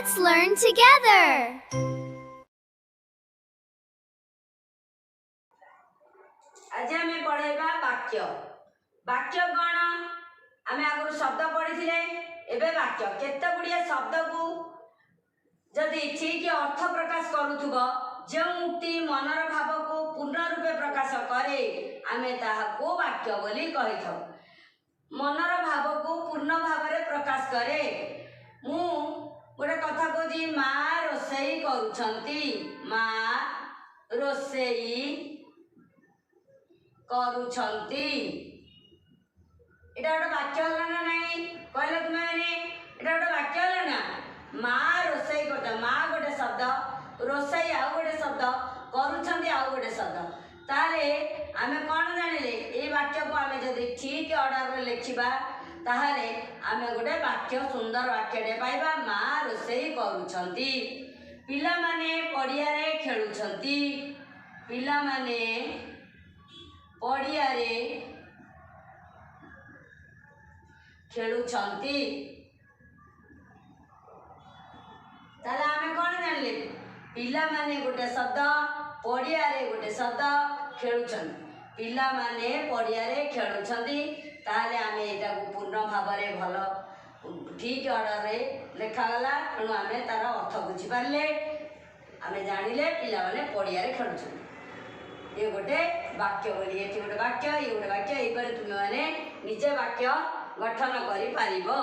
Let's learn together. आज आम पढ़ेबा वाक्य। वाक्य कौन? आम आगु शब्द पढ़ी एबे वाक्य केते गुड़िया शब्द को जदि ठीक अर्थ प्रकाश करुथुब जो उक्ति मनर भाव को पूर्ण रूपे प्रकाश करे आमे ताहाको वाक्य बोली कहि थाउ। मनर भाव को पूर्ण भाव रे प्रकाश करे। मु गोटे कथा कहूँ माँ रोसई करुछंती, माँ रोसई करुछंती। एटा गोटे वाक्य होला ना नहीं कहले तुमे माने एटा गोटे वाक्य होला ना। माँ रोसई करता, माँ गोटे शब्द, रोसई आउ गोटे शब्द, करुछंती आउ गोटे शब्द। ताले आमे कोन जानिले ए वाक्य को आमे जदि ठीक ऑर्डर रे लिखिबा ताहाले आमे गोटे वाक्य सुंदर वाक्य डे पाइबा। माँ रोसई करुछंती, पिला माने पड़िया रे खेलुछंती, पिला माने पड़िया रे खेलुछंती। ताले आमे कोन जानले पिला माने गोटे शब्द, पड़िया रे गोटे शब्द, खेलुछंती। पिला माने पड़िया रे खेलुछंती ताले आमे एटा को पूर्ण भाव रे भलो ठीक ऑर्डर रे लिखा गला। तेणु आमे तार अर्थ बुझी पारले, आमे जानिले पिला माने पड़िया रे खेलुछंती। ये गोटे वाक्य बोली एठी गोटे वाक्य, ये गोटे वाक्य। एई पर तुमे माने निजे वाक्य गठन करि पारिबो।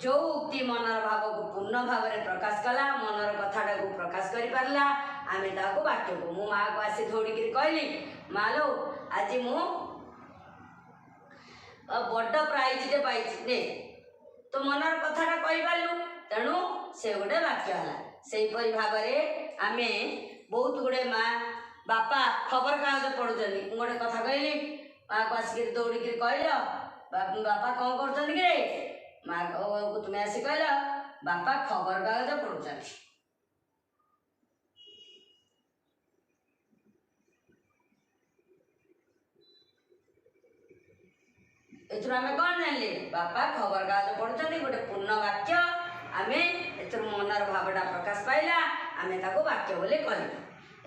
जो उक्ति मनर भाव को पूर्ण भाव रे प्रकाश कला, मनर कथाटा को प्रकाश करि पारला, आमे ताको वाक्य को मु माँ को आसी धोड़ी के कहली, माँ लो आज मु बड़ प्राइज टे पाइछि ने, तो मनर कथाटा कहि पारलु। तेणु से गोटे वाक्य हला। सेही परि भाव रे आमे बहुत गुडे माँ बापा खबर कागज पढ़ुचंदी। मु गोटे कथा कहली, माँ को आसिक दौड़ी के कहल बापा कौन कर रे? माँ को तुम्हें आसी कहल बापा खबर कागज पढ़ुचंदी। एथुर आमे कौन जानले बापा खबर कागज पढ़ुचंदी गोटे पूर्ण वाक्य। आमे एथुर मनर भावटा प्रकाश पाइला, आमे ताको वाक्य बोले कहलिबा।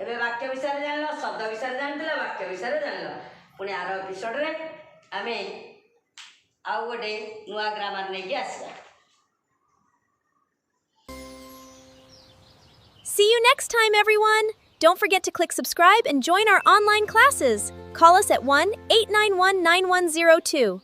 एबे वाक्य विषय जानल, शब्द विषय जानथिला, वाक्य विषय जानल। पुणी आरो एपिसोड रे आमे आउ गोटे नुआ ग्रामर नै के आसीबा। See you next time, everyone! Don't forget to click subscribe and join our online classes. Call us at 1-891-9102.